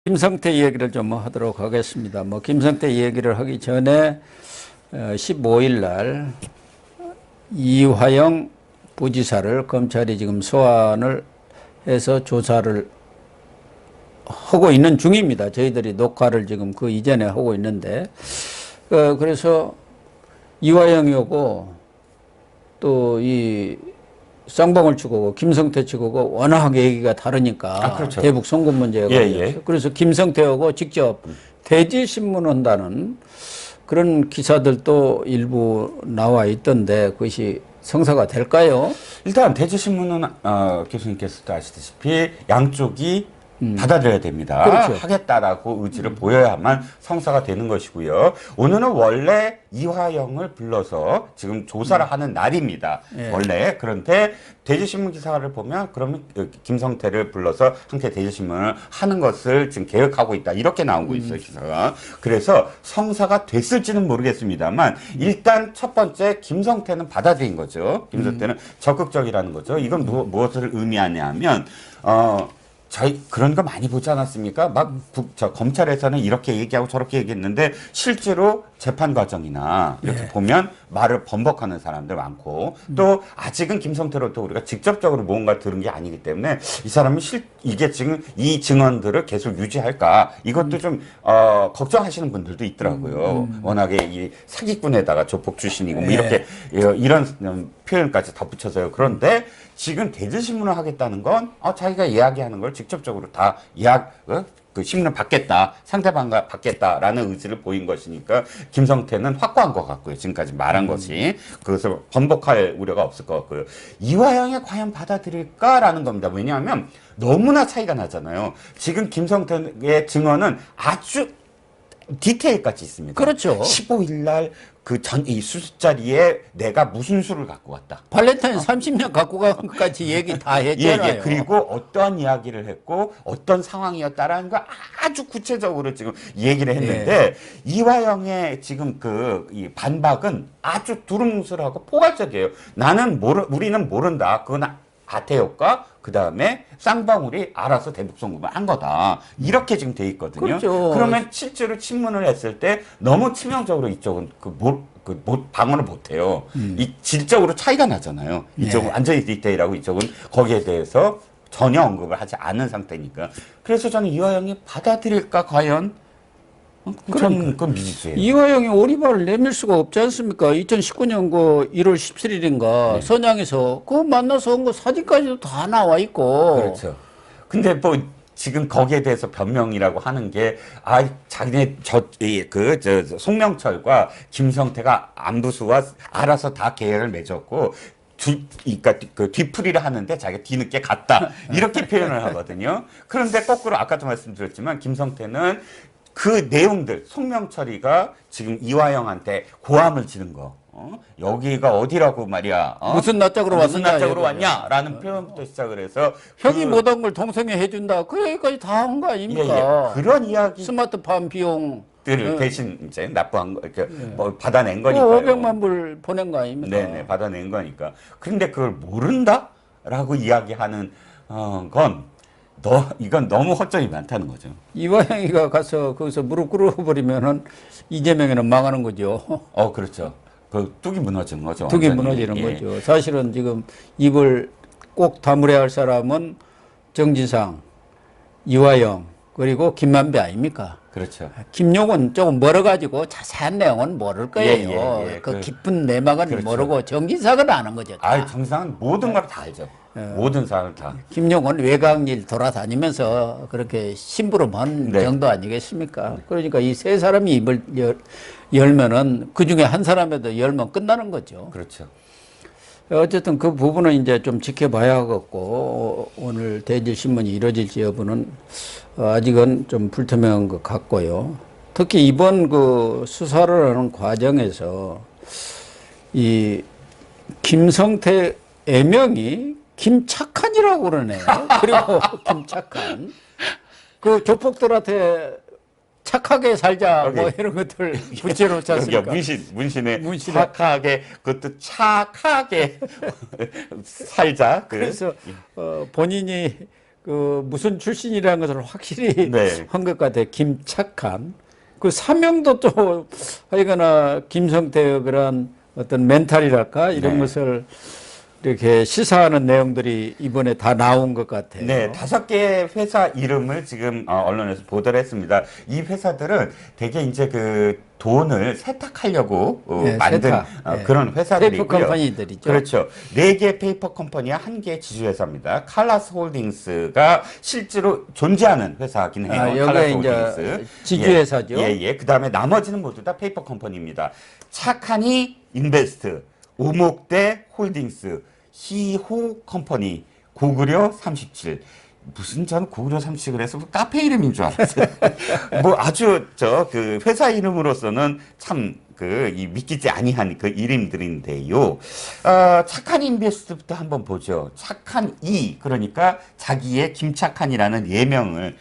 김성태 이야기를 좀 하도록 하겠습니다. 김성태 이야기를 하기 전에 15일 날 이화영 부지사를 검찰이 지금 소환을 해서 조사를 하고 있는 중입니다. 저희들이 녹화를 지금 그 이전에 하고 있는데, 그래서 이화영이 오고 또 이 쌍방울 측하고 김성태 측하고 워낙 얘기가 다르니까 그렇죠. 대북 송금 문제가 예. 그래서 김성태하고 직접 대질신문한다는 그런 기사들도 일부 나와 있던데 그것이 성사가 될까요? 일단 대지신문은 교수님께서도 아시다시피 양쪽이 받아들여야 됩니다. 그렇죠. 하겠다라고 의지를 보여야만 성사가 되는 것이고요. 오늘은 원래 이화영을 불러서 지금 조사를 하는 날입니다. 예. 원래. 그런데 대지신문 기사를 보면 그러면 김성태를 불러서 함께 대지신문을 하는 것을 지금 계획하고 있다. 이렇게 나오고 있어요, 기사가. 그래서 성사가 됐을지는 모르겠습니다만 일단 첫 번째 김성태는 받아들인 거죠. 김성태는 적극적이라는 거죠. 이건 무엇을 의미하냐 하면 저희 그런 거 많이 보지 않았습니까? 검찰에서는 이렇게 얘기하고 저렇게 얘기했는데 실제로 재판 과정이나 이렇게 보면 말을 번복하는 사람들 많고 또 아직은 김성태로부터 우리가 직접적으로 뭔가 들은 게 아니기 때문에 이 사람이 이게 지금 이 증언들을 계속 유지할까 이것도 좀 걱정하시는 분들도 있더라고요. 워낙에 이 사기꾼에다가 조폭 출신이고 뭐 이렇게 이런 표현까지 덧붙여서요. 그런데 지금 대질신문을 하겠다는 건 자기가 이야기하는 걸 직접적으로 다 그 신문을 받겠다, 상대방과 받겠다라는 의지를 보인 것이니까 김성태는 확고한 것 같고요. 지금까지 말한 것이. 그래서 번복할 우려가 없을 것 같고요. 이화영이 과연 받아들일까라는 겁니다. 왜냐하면 너무나 차이가 나잖아요. 지금 김성태의 증언은 아주 디테일까지 있습니다. 그렇죠. 15일 날 이 수자리에 내가 무슨 수를 갖고 왔다. 발렌타인 30년 갖고 간 것까지 얘기 다 했잖아요. 그리고 어떠한 이야기를 했고 어떤 상황이었다라는 거 아주 구체적으로 지금 얘기를 했는데 이화영의 지금 이 반박은 아주 두루뭉술하고 포괄적이에요. 우리는 모른다. 그건 아태효과 그 다음에 쌍방울이 알아서 대북 송금을 한 거다. 이렇게 지금 돼 있거든요. 그렇죠. 그러면 실제로 친문을 했을 때 너무 치명적으로 이쪽은 방어를 못해요. 이 질적으로 차이가 나잖아요. 이쪽은 완전히 디테일하고 이쪽은 거기에 대해서 전혀 언급을 하지 않은 상태니까. 그래서 저는 이화영이 받아들일까 과연? 그건 미지수예요. 이화영이 오리발을 내밀 수가 없지 않습니까? 2019년 그 1월 17일인가 선양에서 그거 만나서 온 거 사진까지도 다 나와 있고. 그렇죠. 근데 지금 거기에 대해서 변명이라고 하는 게, 자기네, 송명철과 김성태가 안부수와 알아서 다 계약을 맺었고, 그러니까 그 뒤풀이를 하는데 자기가 뒤늦게 갔다. 이렇게 표현을 하거든요. 그런데 거꾸로 아까도 말씀드렸지만, 김성태는 그 내용들, 송명철이가 지금 이화영한테 고함을 지른 거, 여기가 어디라고 말이야. 무슨 낯짝으로 무슨 왔느냐, 낯짝으로 왔냐라는 표현부터 시작을 해서 형이 못한 걸 동생이 해준다. 그 얘기까지 다 한 거 아닙니까? 그런 이야기 스마트팜 비용 대신 이제 납부한 거, 이렇게 받아낸 거니까요. 500만 불 보낸 거 아닙니까? 네네, 받아낸 거니까. 그런데 그걸 모른다라고 이야기하는 건 이건 너무 허점이 많다는 거죠. 이화영이가 가서 거기서 무릎 꿇어버리면은 이재명이는 망하는 거죠. 그렇죠. 뚝이 무너지는 거죠. 뚝이 완전히. 무너지는 거죠. 사실은 지금 입을 꼭 다물어야 할 사람은 정진상, 이화영, 그리고 김만배 아닙니까? 그렇죠. 김용은 조금 멀어가지고 자세한 내용은 모를 거예요. 그 깊은 내막은 모르고 정진상은 아는 거죠. 정진상은 모든 걸 다 알죠. 모든 사람을 다. 김용은 외곽일 돌아다니면서 그렇게 심부름한 정도 아니겠습니까? 그러니까 이 세 사람이 입을 열면은 그 중에 한 사람에도 열면 끝나는 거죠. 그렇죠. 어쨌든 그 부분은 이제 좀 지켜봐야겠고, 오늘 대질신문이 이루어질지 여부는 아직은 좀 불투명한 것 같고요. 특히 이번 그 수사를 하는 과정에서 이 김성태 애명이 김착한이라고 그러네요. 그리고 김착한. 그 조폭들한테 착하게 살자 뭐 이런 것들 붙여놓지 않습니까? 문신에 착하게 그것도 착하게 살자. 그래서 본인이 그 무슨 출신이라는 것을 확실히 네. 한 것 같아요. 김착한. 그 사명도 또 하여거나 김성태의 그런 어떤 멘탈이랄까 이런 네. 것을 이렇게 시사하는 내용들이 이번에 다 나온 것 같아요. 네, 5개의 회사 이름을 지금 언론에서 보도를 했습니다. 이 회사들은 되게 이제 그 돈을 세탁하려고 네, 만든 세탁. 그런 회사들이고요. 페이퍼 컴퍼니들이죠. 그렇죠. 4개의 페이퍼 컴퍼니와 1개의 지주회사입니다. 칼라스 홀딩스가 실제로 존재하는 회사긴 해요. 여기에 칼라스 이제 홀딩스. 지주회사죠. 예. 그 다음에 나머지는 모두 다 페이퍼 컴퍼니입니다. 착하니 인베스트, 오목대 홀딩스, 희호 컴퍼니, 고구려 37. 무슨 전 고구려 37을 해서 카페 이름인 줄 알았어요. 뭐 아주 그 회사 이름으로서는 참 이 믿기지 아니한 그 이름들인데요. 착한 인베스트부터 한번 보죠. 착한 이 그러니까 자기의 김착한이라는 예명을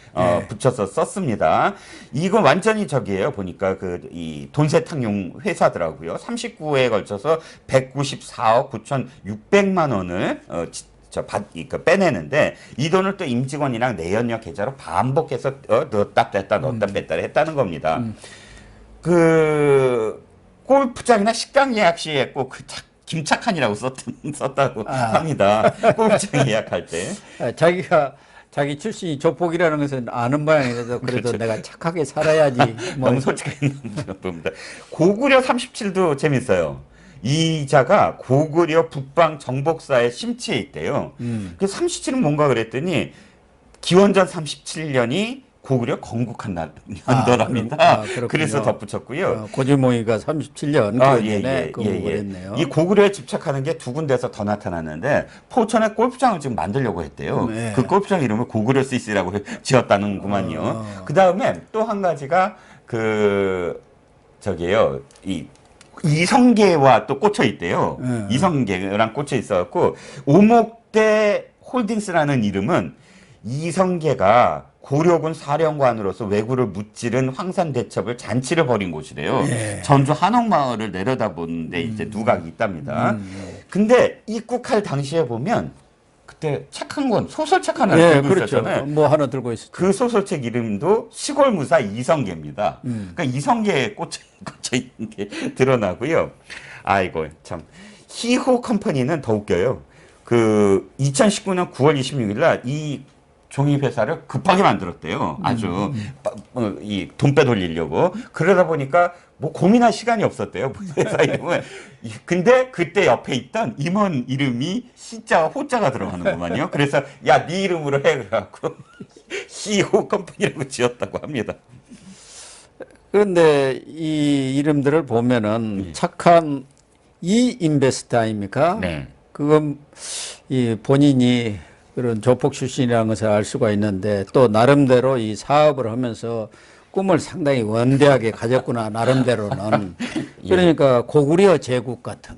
붙여서 썼습니다. 이건 완전히 저기예요. 보니까 이 돈세탁용 회사더라고요. 39회에 걸쳐서 194억 9,600만 원을 빼내는데 이 돈을 또 임직원이랑 내연녀 계좌로 반복해서 넣었다 뺐다 했다는 겁니다. 그 골프장이나 식당 예약 시에 꼭 김착한이라고 썼다고 합니다. 골프장 예약할 때. 자기 출신이 조폭이라는 것은 아는 모양이라서 그래도 그렇죠. 내가 착하게 살아야지. 뭐. 너무 솔직한 봅니다. 고구려 37도 재밌어요. 이자가 고구려 북방 정복사의 심취에 있대요. 그 37은 뭔가 그랬더니 기원전 37년이 고구려 건국한 연도랍니다. 그래서 덧붙였고요. 고질몽이가 37년 기원전에 건국을 했네요. 이 고구려에 집착하는 게 두 군데서 더 나타났는데 포천에 골프장을 지금 만들려고 했대요. 네. 그 골프장 이름을 고구려 스위스라고 지었다는구만요. 그 다음에 또 한 가지가 이 이성계와 또 꽂혀 있대요. 이성계랑 꽂혀 있어갖고 오목대 홀딩스라는 이름은 이성계가 고려군 사령관으로서 왜구를 무찌른 황산대첩을 잔치를 벌인 곳이래요. 예. 전주 한옥마을을 내려다보는데 이제 누각이 있답니다. 근데 입국할 당시에 보면 그때 책한 권, 소설책 하나 들고 그렇죠. 있었잖아요. 뭐 하나 들고 있었죠. 그 소설책 이름도 시골무사 이성계입니다. 그러니까 이성계에 꽂혀 있는 게 드러나고요. 아이고 참. 희호 컴퍼니는 더 웃겨요. 2019년 9월 26일 날 이 종이회사를 급하게 만들었대요. 아주 이 돈 빼돌리려고. 그러다 보니까 뭐 고민할 시간이 없었대요. 회사 이름은. 근데 그때 옆에 있던 임원 이름이 시자와 호자가 들어가는구만요. 그래서 야, 네 이름으로 해 그래갖고 희호 컴퍼니라고 지었다고 합니다. 그런데 이 이름들을 보면은 착한 이 인베스트 아닙니까? 네. 그건 이 본인이 그런 조폭 출신이라는 것을 알 수가 있는데 또 나름대로 이 사업을 하면서 꿈을 상당히 원대하게 가졌구나 나름대로는. 그러니까 고구려 제국 같은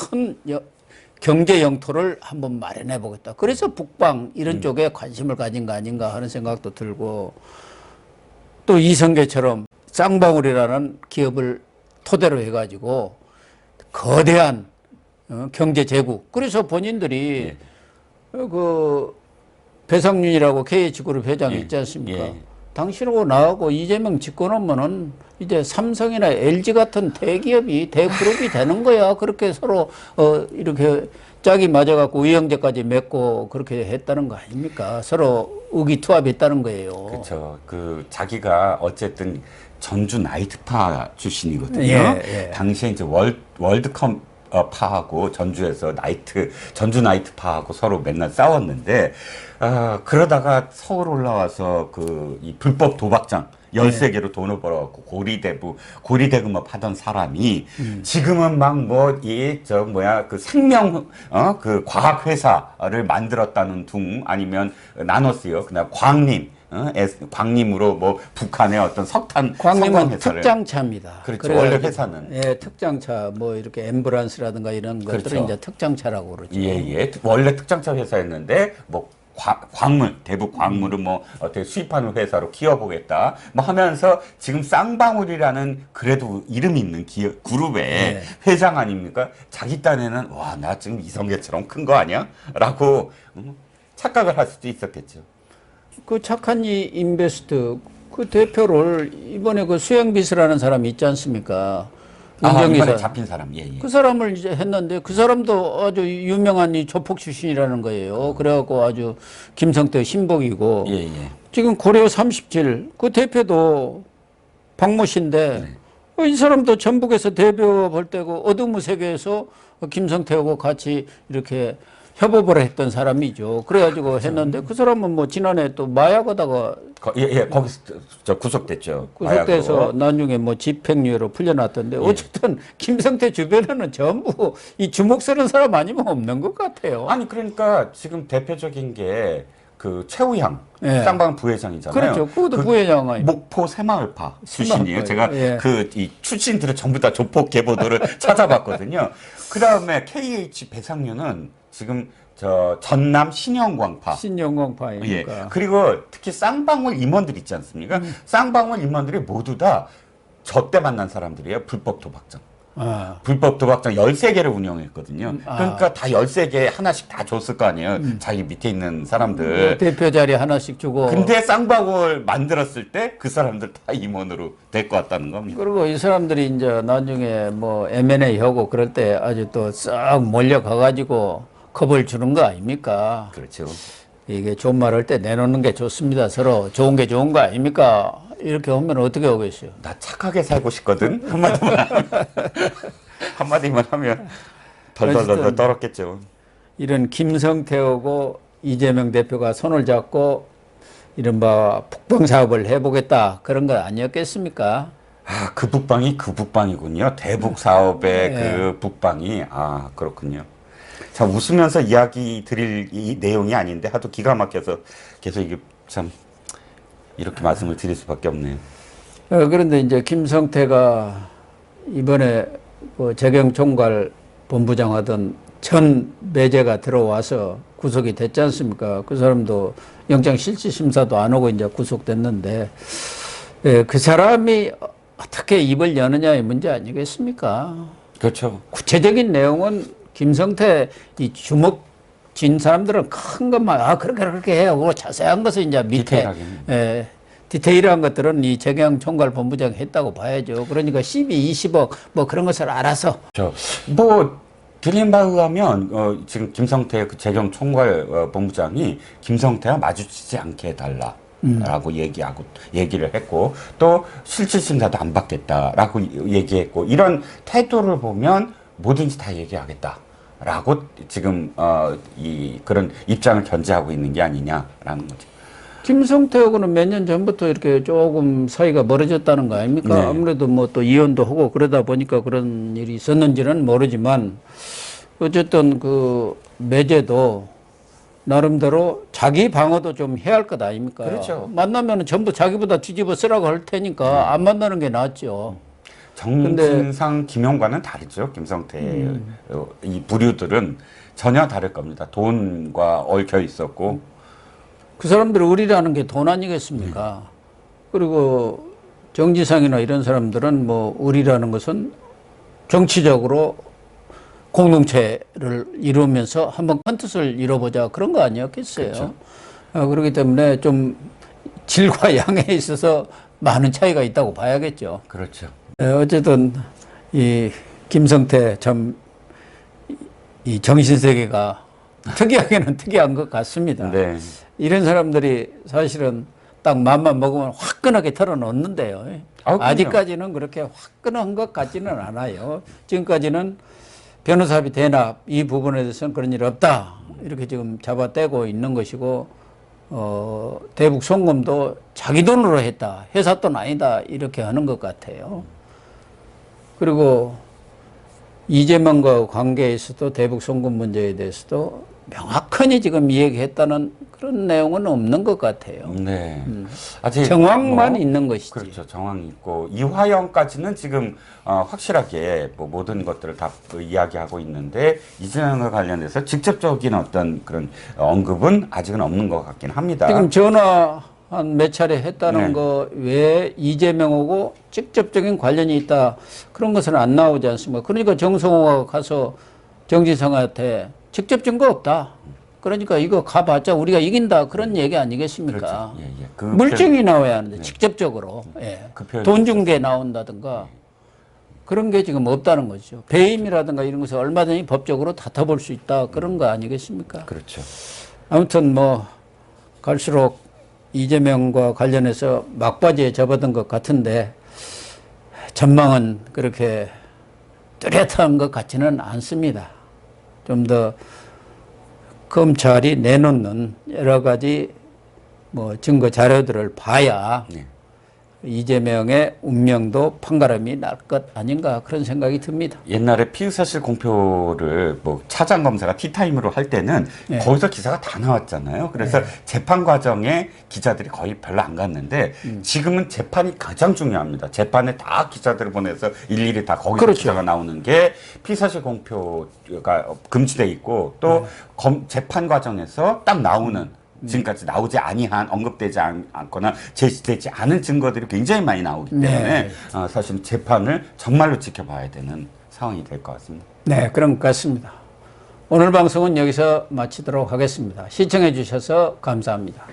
큰 경제 영토를 한번 마련해 보겠다. 그래서 북방 이런 쪽에 관심을 가진 거 아닌가 하는 생각도 들고 또 이성계처럼 쌍방울이라는 기업을 토대로 해가지고 거대한 경제 제국. 그래서 본인들이 배상윤이라고 KH그룹 회장이 있지 않습니까? 당신하고 나하고 이재명 집권하면은 이제 삼성이나 LG 같은 대기업이 대그룹이 되는 거야. 그렇게 서로 이렇게 짝이 맞아갖고 의형제까지 맺고 그렇게 했다는 거 아닙니까? 서로 의기투합했다는 거예요. 그렇죠. 자기가 어쨌든 전주 나이트파 출신이거든요. 당시에 이제 월드컵 파하고 전주 나이트파하고 서로 맨날 싸웠는데, 그러다가 서울 올라와서 이 불법 도박장 13개로 돈을 벌어갖고 고리대금업 하던 사람이 지금은 막 생명, 과학회사를 만들었다는 둥 아니면 나눴어요. 그냥 광림으로 북한의 어떤 광림은 특장차입니다. 그렇죠. 원래 회사는. 특장차, 이렇게 엠브란스라든가 이런 것들은 그렇죠. 이제 특장차라고 그러죠. 원래 특장차 회사였는데, 대북 광물을 어떻게 수입하는 회사로 키워보겠다. 하면서 지금 쌍방울이라는 그래도 이름 있는 그룹의 회장 아닙니까? 자기 딴에는, 나 지금 이성계처럼 큰 거 아니야? 라고 착각을 할 수도 있었겠죠. 그 착한 이 인베스트 그 대표를 이번에 그 수영비서라는 사람이 있지 않습니까? 이번에 윤정기사. 잡힌 사람. 예, 예. 그 사람을 이제 했는데 그 사람도 아주 유명한 이 조폭 출신이라는 거예요. 그래갖고 아주 김성태 신복이고 예, 예. 지금 고려 37 그 대표도 박모 씨인데 이 사람도 전북에서 대표할 때고 어둠의 세계에서 김성태하고 같이 이렇게 협업을 했던 사람이죠. 그래가지고 했는데 그 사람은 뭐 지난해 또 마약하다가 예, 거기서 저 구속됐죠. 구속돼서 마약으로. 나중에 뭐 집행유예로 풀려났던데 어쨌든 김성태 주변에는 전부 이 주목 쓰는 사람 아니면 없는 것 같아요. 아니 그러니까 지금 대표적인 게 그 최우향 예. 쌍방 부회장이잖아요. 그렇죠. 그것도 부회장 아니에요. 목포 새마을파 출신이에요. 제가 예. 그 이 출신들을 전부 다 조폭 계보들을 찾아봤거든요. 그 다음에 KH 배상류는 지금 저 전남 신영광파. 예. 신영광파이니까. 그리고 특히 쌍방울 임원들 있지 않습니까? 쌍방울 임원들이 모두 다 저 때 만난 사람들이에요. 불법 도박장. 아. 불법 도박장 13개를 운영했거든요. 아. 그러니까 다 13개 하나씩 다 줬을 거 아니에요. 자기 밑에 있는 사람들. 대표 자리 하나씩 주고. 근데 쌍방울 만들었을 때 그 사람들 다 임원으로 데리고 왔다는 겁니다. 그리고 이 사람들이 이제 나중에 뭐 M&A 하고 그럴 때 아주 또 싹 몰려가가지고 겁을 주는 거 아닙니까? 그렇죠. 이게 좋은 말 할 때 내놓는 게 좋습니다. 서로 좋은 게 좋은 거 아닙니까? 이렇게 하면 어떻게 하겠어요? 나 착하게 살고 싶거든. 한마디만 하면 덜덜덜 어쨌든 떨었겠죠. 이런 김성태하고 이재명 대표가 손을 잡고 이른바 북방 사업을 해보겠다 그런 거 아니었겠습니까? 아, 그 북방이군요. 대북 사업의 네. 그 북방이. 아, 그렇군요. 자, 웃으면서 이야기 드릴 이 내용이 아닌데 하도 기가 막혀서 계속 이게 참 이렇게 말씀을 드릴 수밖에 없네요. 그런데 이제 김성태가 이번에 그 재경총괄 본부장 하던 전 매제가 들어와서 구속이 됐지 않습니까? 그 사람도 영장실질심사도 안 하고 이제 구속됐는데, 그 사람이 어떻게 입을 여느냐의 문제 아니겠습니까? 그렇죠. 구체적인 내용은 김성태 이 주먹 진 사람들은 큰 것만 그렇게 해요. 자세한 것은 이제 밑에 디테일한 것들은 이 재경 총괄 본부장 했다고 봐야죠. 그러니까 12, 20억 뭐 그런 것을 알아서 뭐 들린 바에 의하면 지금 김성태 그 재경 총괄 본부장이 김성태와 마주치지 않게 해달라. 라고 얘기를 했고, 또 실질심사도 안 받겠다라고 얘기했고, 이런 태도를 보면 뭐든지 다 얘기하겠다라고 지금, 그런 입장을 견지하고 있는 게 아니냐라는 거죠. 김성태하고는 몇 년 전부터 이렇게 조금 사이가 멀어졌다는 거 아닙니까? 네. 아무래도 뭐 또 이혼도 하고 그러다 보니까 그런 일이 있었는지는 모르지만, 어쨌든 그 매제도 나름대로 자기 방어도 좀 해야 할 것 아닙니까? 그렇죠. 만나면 전부 자기보다 뒤집어 쓰라고 할 테니까 안 만나는 게 낫죠. 정진상, 김용과는 다르죠. 김성태 이 부류들은 전혀 다를 겁니다. 돈과 얽혀 있었고 그 사람들 의리라는 게 돈 아니겠습니까? 그리고 정지상이나 이런 사람들은 뭐 의리라는 것은 정치적으로 공동체를 이루면서 한번 큰 뜻을 이뤄보자 그런 거 아니었겠어요. 그렇죠. 그렇기 때문에 좀 질과 양에 있어서 많은 차이가 있다고 봐야겠죠. 그렇죠. 어쨌든 이 김성태 참 이 정신세계가 특이하게는 특이한 것 같습니다. 네. 이런 사람들이 사실은 딱 맘만 먹으면 화끈하게 털어놓는데요. 그럼요. 아직까지는 그렇게 화끈한 것 같지는 않아요. 지금까지는 변호사비 대납 이 부분에 대해서는 그런 일 없다. 이렇게 지금 잡아떼고 있는 것이고, 대북 송금도 자기 돈으로 했다. 회사 돈 아니다. 이렇게 하는 것 같아요. 그리고 이재명과 관계에서도 대북 송금 문제에 대해서도 명확하게 지금 이야기했다는 그런 내용은 없는 것 같아요. 네. 아직 정황만 뭐, 있는 것이지. 그렇죠. 정황이 있고 이화영까지는 지금 확실하게 뭐 모든 것들을 다 이야기하고 있는데 이재명과 관련해서 직접적인 어떤 그런 언급은 아직은 없는 것 같긴 합니다. 지금 전화 한 몇 차례 했다는 네. 거 외에 이재명하고 직접적인 관련이 있다 그런 것은 안 나오지 않습니까? 그러니까 정성호가 가서 정진상한테 직접 증거 없다. 그러니까 이거 가봤자 우리가 이긴다 그런 얘기 아니겠습니까? 그렇죠. 예, 예. 그 물증이 나와야 하는데 직접적으로 예. 그 표현이 돈 준 게 나온다든가 그런 게 지금 없다는 거죠. 배임이라든가 이런 것을 얼마든지 법적으로 다퉈볼 수 있다 그런 거 아니겠습니까? 그렇죠. 아무튼 뭐 갈수록 이재명과 관련해서 막바지에 접어든 것 같은데 전망은 그렇게 뚜렷한 것 같지는 않습니다. 좀 더 검찰이 내놓는 여러 가지 뭐 증거 자료들을 봐야 네. 이재명의 운명도 판가름이 날 것 아닌가 그런 생각이 듭니다. 옛날에 피의사실 공표를 뭐 차장 검사가 티타임으로 할 때는 네. 거기서 기사가 다 나왔잖아요. 그래서 재판 과정에 기자들이 거의 별로 안 갔는데 지금은 재판이 가장 중요합니다. 재판에 다 기자들을 보내서 일일이 다 거기서 그렇죠. 기사가 나오는 게 피의사실 공표가 금지돼 있고 또 재판 과정에서 딱 나오는 지금까지 나오지 아니한 언급되지 않거나 제시되지 않은 증거들이 굉장히 많이 나오기 때문에 네. 사실 재판을 정말로 지켜봐야 되는 상황이 될 것 같습니다. 네, 그런 것 같습니다. 오늘 방송은 여기서 마치도록 하겠습니다. 시청해 주셔서 감사합니다.